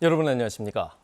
여러분 안녕하십니까?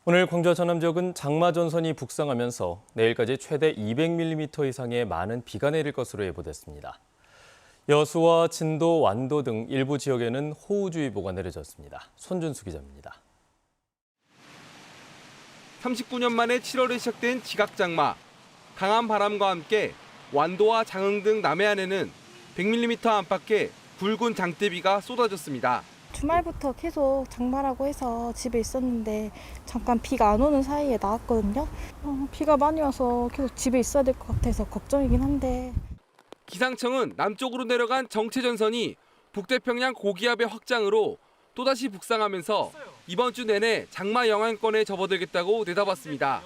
오늘 광주와 전남 지역은 장마 전선이 북상하면서 내일까지 최대 200mm 이상의 많은 비가 내릴 것으로 예보됐습니다. 여수와 진도, 완도 등 일부 지역에는 호우주의보가 내려졌습니다. 손준수 기자입니다. 39년 만에 7월에 시작된 지각장마. 강한 바람과 함께 완도와 장흥 등 남해안에는 100mm 안팎의 굵은 장대비가 쏟아졌습니다. 주말부터 계속 장마라고 해서 집에 있었는데 잠깐 비가 안 오는 사이에 나왔거든요. 비가 많이 와서 계속 집에 있어야 될 것 같아서 걱정이긴 한데. 기상청은 남쪽으로 내려간 정체전선이 북태평양 고기압의 확장으로 또다시 북상하면서 이번 주 내내 장마 영향권에 접어들겠다고 내다봤습니다.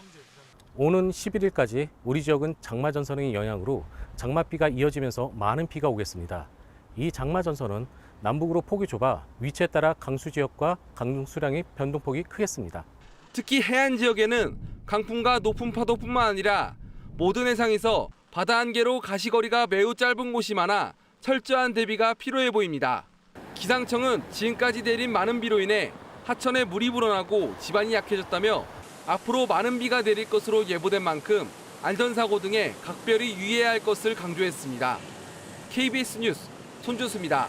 오는 11일까지 우리 지역은 장마 전선의 영향으로 장맛비가 이어지면서 많은 비가 오겠습니다. 이 장마 전선은 남북으로 폭이 좁아 위치에 따라 강수 지역과 강수량의 변동폭이 크겠습니다. 특히 해안 지역에는 강풍과 높은 파도뿐만 아니라 모든 해상에서 바다 한계로 가시거리가 매우 짧은 곳이 많아 철저한 대비가 필요해 보입니다. 기상청은 지금까지 내린 많은 비로 인해 하천에 물이 불어나고 지반이 약해졌다며 앞으로 많은 비가 내릴 것으로 예보된 만큼 안전사고 등에 각별히 유의해야 할 것을 강조했습니다. KBS 뉴스 손준수입니다.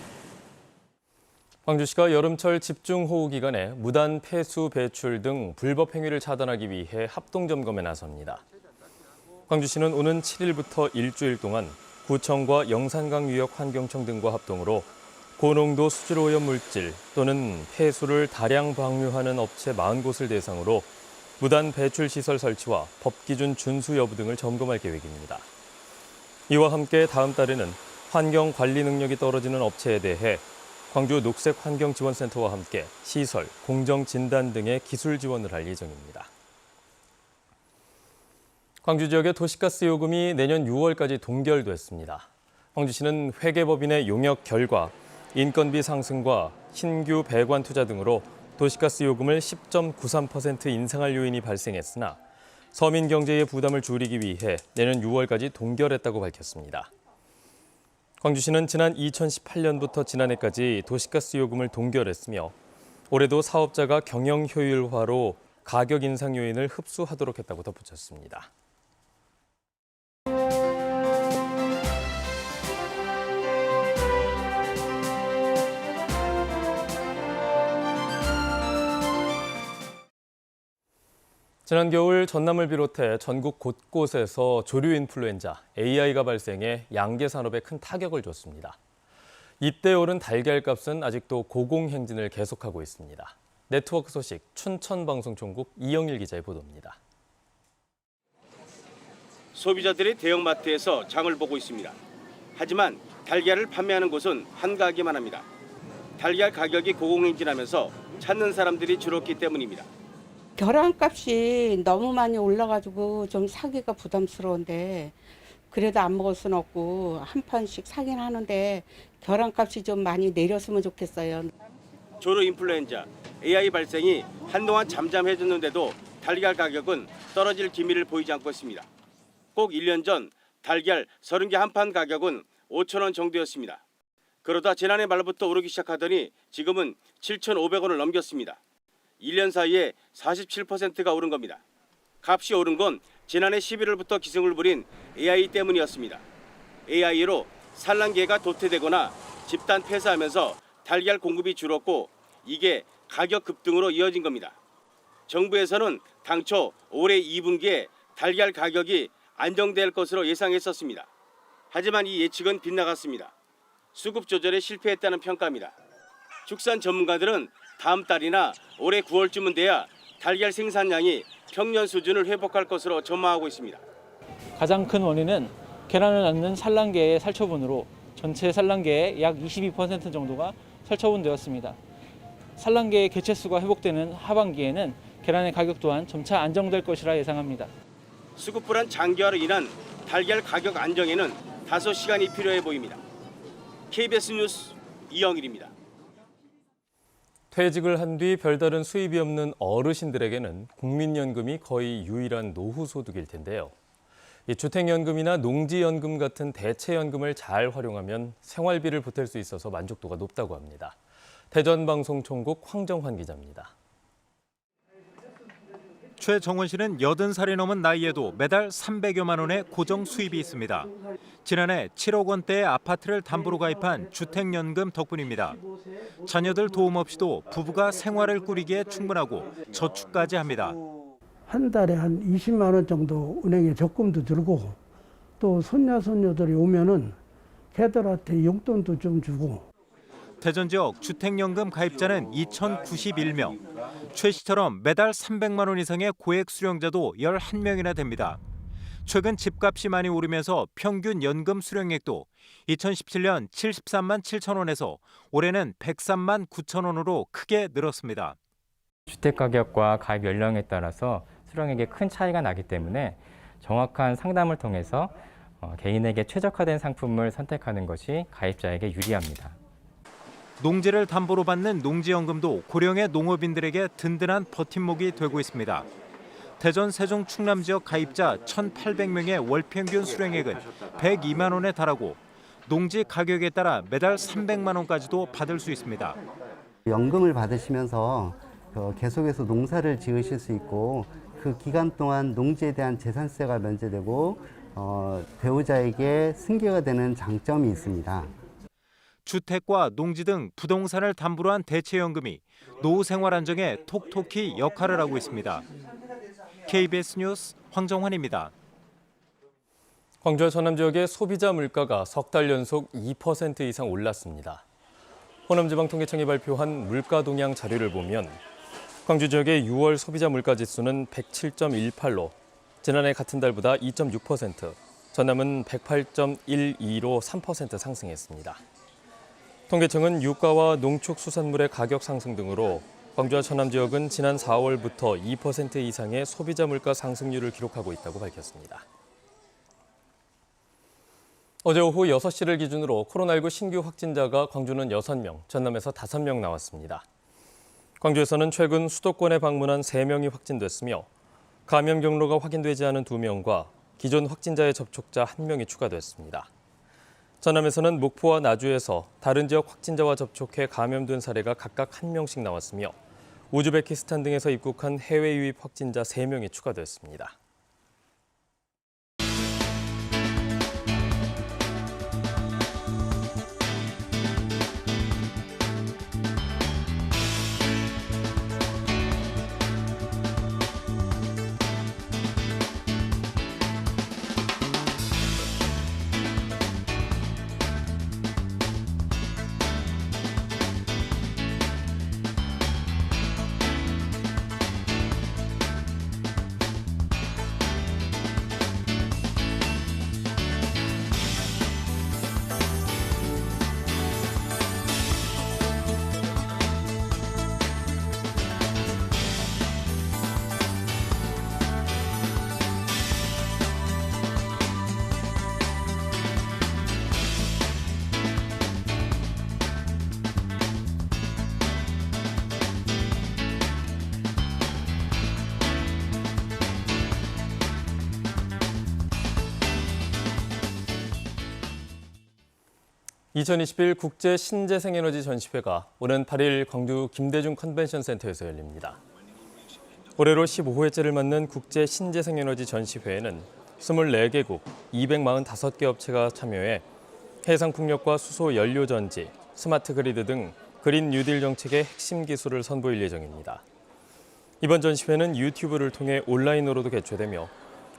광주시가 여름철 집중호우 기간에 무단 폐수 배출 등 불법 행위를 차단하기 위해 합동점검에 나섭니다. 광주시는 오는 7일부터 일주일 동안 구청과 영산강유역환경청 등과 합동으로 고농도 수질오염 물질 또는 폐수를 다량 방류하는 업체 40곳을 대상으로 무단 배출 시설 설치와 법기준 준수 여부 등을 점검할 계획입니다. 이와 함께 다음 달에는 환경 관리 능력이 떨어지는 업체에 대해 광주 녹색환경지원센터와 함께 시설, 공정 진단 등의 기술 지원을 할 예정입니다. 광주 지역의 도시가스 요금이 내년 6월까지 동결됐습니다. 광주시는 회계법인의 용역 결과 인건비 상승과 신규 배관 투자 등으로 도시가스 요금을 10.93% 인상할 요인이 발생했으나 서민 경제의 부담을 줄이기 위해 내년 6월까지 동결했다고 밝혔습니다. 광주시는 지난 2018년부터 지난해까지 도시가스 요금을 동결했으며 올해도 사업자가 경영 효율화로 가격 인상 요인을 흡수하도록 했다고 덧붙였습니다. 지난 겨울 전남을 비롯해 전국 곳곳에서 조류 인플루엔자 AI가 발생해 양계 산업에 큰 타격을 줬습니다. 이때 오른 달걀값은 아직도 고공행진을 계속하고 있습니다. 네트워크 소식 춘천방송총국 이영일 기자의 보도입니다. 소비자들이 대형마트에서 장을 보고 있습니다. 하지만 달걀을 판매하는 곳은 한가하기만 합니다. 달걀 가격이 고공행진하면서 찾는 사람들이 줄었기 때문입니다. 계란값이 너무 많이 올라가지고 좀 사기가 부담스러운데 그래도 안 먹을 수는 없고 한 판씩 사긴 하는데 계란값이 좀 많이 내렸으면 좋겠어요. 조류 인플루엔자 AI 발생이 한동안 잠잠해졌는데도 달걀 가격은 떨어질 기미를 보이지 않고 있습니다. 꼭 1년 전 달걀 30개 한 판 가격은 5,000원 정도였습니다. 그러다 지난해 말부터 오르기 시작하더니 지금은 7,500원을 넘겼습니다. 1년 사이에 47%가 오른 겁니다. 값이 오른 건 지난해 11월부터 기승을 부린 AI 때문이었습니다. AI로 산란계가 도태되거나 집단 폐사하면서 달걀 공급이 줄었고 이게 가격 급등으로 이어진 겁니다. 정부에서는 당초 올해 2분기에 달걀 가격이 안정될 것으로 예상했었습니다. 하지만 이 예측은 빗나갔습니다. 수급 조절에 실패했다는 평가입니다. 축산 전문가들은 다음 달이나 올해 9월쯤은 돼야 달걀 생산량이 평년 수준을 회복할 것으로 전망하고 있습니다. 가장 큰 원인은 계란을 낳는 산란계의 살처분으로 전체 산란계의 약 22% 정도가 살처분되었습니다. 산란계의 개체수가 회복되는 하반기에는 계란의 가격 또한 점차 안정될 것이라 예상합니다. 수급 불안 장기화로 인한 달걀 가격 안정에는 다소 시간이 필요해 보입니다. KBS 뉴스 이영일입니다. 퇴직을 한 뒤 별다른 수입이 없는 어르신들에게는 국민연금이 거의 유일한 노후 소득일 텐데요. 이 주택연금이나 농지연금 같은 대체연금을 잘 활용하면 생활비를 보탤 수 있어서 만족도가 높다고 합니다. 대전방송총국 황정환 기자입니다. 최정원 씨는 80살이 넘은 나이에도 매달 300여만 원의 고정 수입이 있습니다. 지난해 7억 원대의 아파트를 담보로 가입한 주택연금 덕분입니다. 자녀들 도움 없이도 부부가 생활을 꾸리기에 충분하고 저축까지 합니다. 한 달에 한 20만 원 정도 은행에 적금도 들고 또 손자 손녀들이 오면은 걔들한테 용돈도 좀 주고. 대전 지역 주택연금 가입자는 2,091명. 최 씨처럼 매달 300만 원 이상의 고액 수령자도 11명이나 됩니다. 최근 집값이 많이 오르면서 평균 연금 수령액도 2017년 73만 7천 원에서 올해는 103만 9천 원으로 크게 늘었습니다. 주택가격과 가입 연령에 따라서 수령액에 큰 차이가 나기 때문에 정확한 상담을 통해서 개인에게 최적화된 상품을 선택하는 것이 가입자에게 유리합니다. 농지를 담보로 받는 농지연금도 고령의 농업인들에게 든든한 버팀목이 되고 있습니다. 대전, 세종, 충남 지역 가입자 1,800명의 월 평균 수령액은 102만 원에 달하고 농지 가격에 따라 매달 300만 원까지도 받을 수 있습니다. 연금을 받으시면서 계속해서 농사를 지으실 수 있고 그 기간 동안 농지에 대한 재산세가 면제되고 배우자에게 승계가 되는 장점이 있습니다. 주택과 농지 등 부동산을 담보로 한 대체연금이 노후 생활 안정에 톡톡히 역할을 하고 있습니다. KBS 뉴스 황정환입니다. 광주와 전남 지역의 소비자 물가가 석 달 연속 2% 이상 올랐습니다. 호남지방통계청이 발표한 물가 동향 자료를 보면 광주 지역의 6월 소비자 물가 지수는 107.18로 지난해 같은 달보다 2.6%, 전남은 108.12로 3% 상승했습니다. 통계청은 유가와 농축수산물의 가격 상승 등으로 광주와 전남 지역은 지난 4월부터 2% 이상의 소비자 물가 상승률을 기록하고 있다고 밝혔습니다. 어제 오후 6시를 기준으로 코로나19 신규 확진자가 광주는 6명, 전남에서 5명 나왔습니다. 광주에서는 최근 수도권에 방문한 3명이 확진됐으며 감염 경로가 확인되지 않은 2명과 기존 확진자의 접촉자 1명이 추가됐습니다. 전남에서는 목포와 나주에서 다른 지역 확진자와 접촉해 감염된 사례가 각각 1명씩 나왔으며 우즈베키스탄 등에서 입국한 해외 유입 확진자 3명이 추가됐습니다. (2021) 국제 신재생에너지 전시회가 오는 8일 광주 김대중 컨벤션 센터에서 열립니다. 올해로 15회째를 맞는 국제 신재생에너지 전시회에는 24개국 245개 업체가 참여해 해상풍력과 수소 연료 전지, 스마트 그리드 등 그린 뉴딜 정책의 핵심 기술을 선보일 예정입니다. 이번 전시회는 유튜브를 통해 온라인으로도 개최되며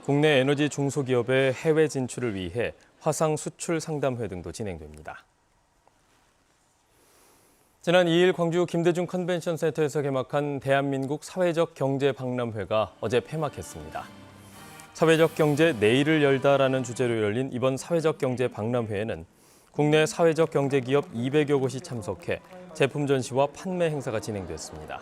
국내 에너지 중소기업의 해외 진출을 위해 화상 수출 상담회 등도 진행됩니다. 지난 2일 광주 김대중 컨벤션 센터에서 개막한 대한민국 사회적 경제 박람회가 어제 폐막했습니다. 사회적 경제 내일을 열다라는 주제로 열린 이번 사회적 경제 박람회에는 국내 사회적 경제 기업 200여 곳이 참석해 제품 전시와 판매 행사가 진행됐습니다.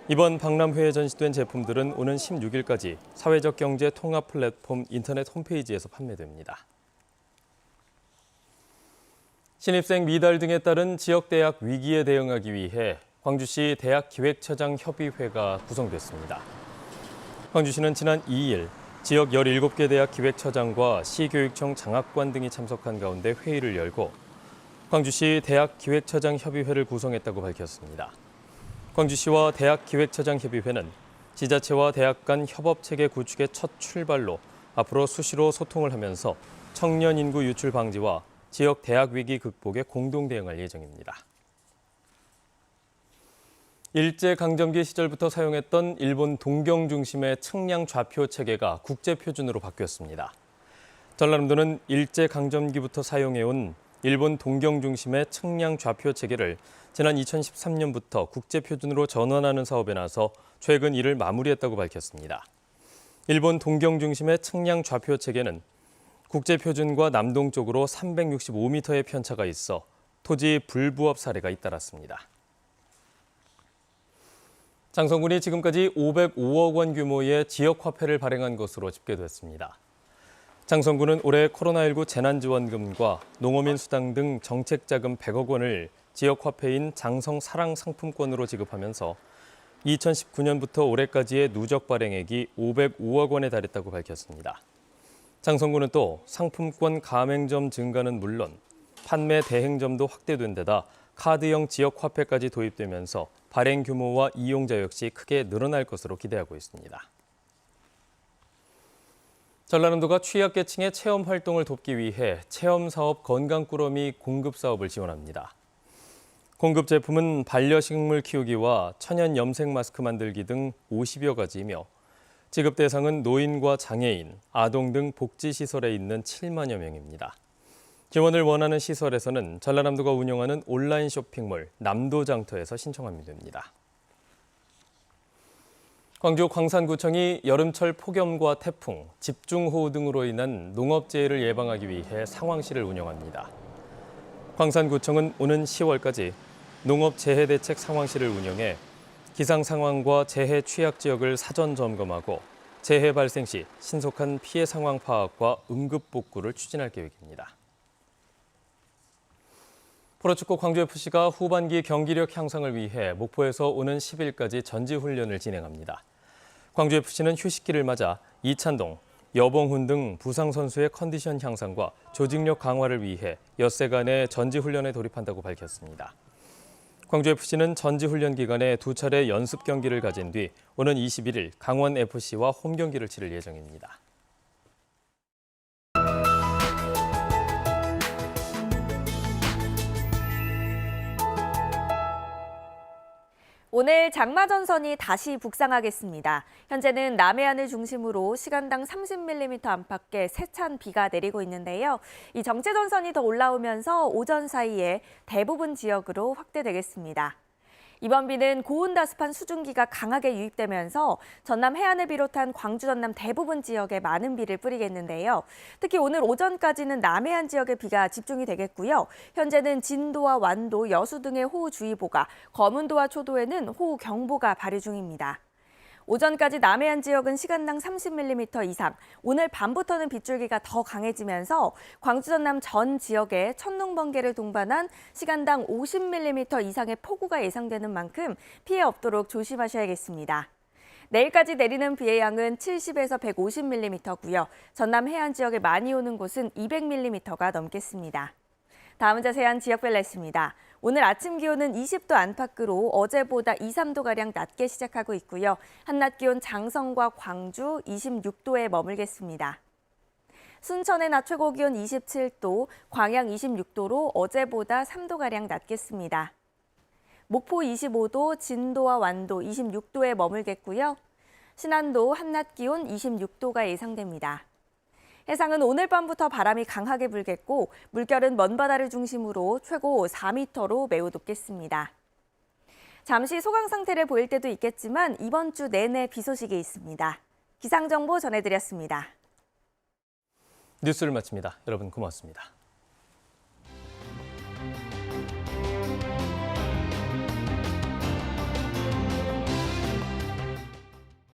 이번 박람회에 전시된 제품들은 오는 16일까지 사회적 경제 통합 플랫폼 인터넷 홈페이지에서 판매됩니다. 신입생 미달 등에 따른 지역대학 위기에 대응하기 위해 광주시 대학기획처장 협의회가 구성됐습니다. 광주시는 지난 2일 지역 17개 대학 기획처장과 시교육청 장학관 등이 참석한 가운데 회의를 열고 광주시 대학기획처장협의회를 구성했다고 밝혔습니다. 광주시와 대학기획처장협의회는 지자체와 대학 간 협업체계 구축의 첫 출발로 앞으로 수시로 소통을 하면서 청년 인구 유출 방지와 지역 대학 위기 극복에 공동 대응할 예정입니다. 일제강점기 시절부터 사용했던 일본 동경 중심의 측량 좌표 체계가 국제 표준으로 바뀌었습니다. 전라남도는 일제강점기부터 사용해온 일본 동경 중심의 측량 좌표 체계를 지난 2013년부터 국제 표준으로 전환하는 사업에 나서 최근 이를 마무리했다고 밝혔습니다. 일본 동경 중심의 측량 좌표 체계는 국제 표준과 남동쪽으로 365m의 편차가 있어 토지 불부합 사례가 잇따랐습니다. 장성군이 지금까지 505억 원 규모의 지역 화폐를 발행한 것으로 집계됐습니다. 장성군은 올해 코로나19 재난지원금과 농어민 수당 등 정책자금 100억 원을 지역 화폐인 장성 사랑 상품권으로 지급하면서 2019년부터 올해까지의 누적 발행액이 505억 원에 달했다고 밝혔습니다. 장성군은 또 상품권 가맹점 증가는 물론 판매 대행점도 확대된 데다 카드형 지역 화폐까지 도입되면서 발행 규모와 이용자 역시 크게 늘어날 것으로 기대하고 있습니다. 전라남도가 취약계층의 체험 활동을 돕기 위해 체험사업 건강꾸러미 공급 사업을 지원합니다. 공급 제품은 반려식물 키우기와 천연 염색 마스크 만들기 등 50여 가지이며 지급 대상은 노인과 장애인, 아동 등 복지시설에 있는 7만여 명입니다. 지원을 원하는 시설에서는 전라남도가 운영하는 온라인 쇼핑몰 남도장터에서 신청하면 됩니다. 광주 광산구청이 여름철 폭염과 태풍, 집중호우 등으로 인한 농업재해를 예방하기 위해 상황실을 운영합니다. 광산구청은 오는 10월까지 농업재해대책 상황실을 운영해 기상 상황과 재해 취약 지역을 사전 점검하고 재해 발생 시 신속한 피해 상황 파악과 응급 복구를 추진할 계획입니다. 프로축구 광주FC가 후반기 경기력 향상을 위해 목포에서 오는 10일까지 전지훈련을 진행합니다. 광주FC는 휴식기를 맞아 이찬동, 여봉훈 등 부상 선수의 컨디션 향상과 조직력 강화를 위해 엿새간의 전지훈련에 돌입한다고 밝혔습니다. 광주FC는 전지훈련 기간에 2차례 연습 경기를 가진 뒤 오는 21일 강원FC와 홈 경기를 치를 예정입니다. 오늘 장마전선이 다시 북상하겠습니다. 현재는 남해안을 중심으로 시간당 30mm 안팎의 세찬 비가 내리고 있는데요. 이 정체전선이 더 올라오면서 오전 사이에 대부분 지역으로 확대되겠습니다. 이번 비는 고온다습한 수증기가 강하게 유입되면서 전남 해안을 비롯한 광주 전남 대부분 지역에 많은 비를 뿌리겠는데요. 특히 오늘 오전까지는 남해안 지역에 비가 집중이 되겠고요. 현재는 진도와 완도, 여수 등의 호우주의보가, 거문도와 초도에는 호우경보가 발효 중입니다. 오전까지 남해안 지역은 시간당 30mm 이상, 오늘 밤부터는 빗줄기가 더 강해지면서 광주 전남 전 지역에 천둥 번개를 동반한 시간당 50mm 이상의 폭우가 예상되는 만큼 피해 없도록 조심하셔야겠습니다. 내일까지 내리는 비의 양은 70에서 150mm고요. 전남 해안 지역에 많이 오는 곳은 200mm가 넘겠습니다. 다음은 자세한 지역별 날씨입니다. 오늘 아침 기온은 20도 안팎으로 어제보다 2, 3도가량 낮게 시작하고 있고요. 한낮 기온 장성과 광주 26도에 머물겠습니다. 순천의 낮 최고 기온 27도, 광양 26도로 어제보다 3도가량 낮겠습니다. 목포 25도, 진도와 완도 26도에 머물겠고요. 신안도 한낮 기온 26도가 예상됩니다. 해상은 오늘 밤부터 바람이 강하게 불겠고 물결은 먼바다를 중심으로 최고 4m로 매우 높겠습니다. 잠시 소강 상태를 보일 때도 있겠지만 이번 주 내내 비 소식이 있습니다. 기상정보 전해드렸습니다. 뉴스를 마칩니다. 여러분 고맙습니다.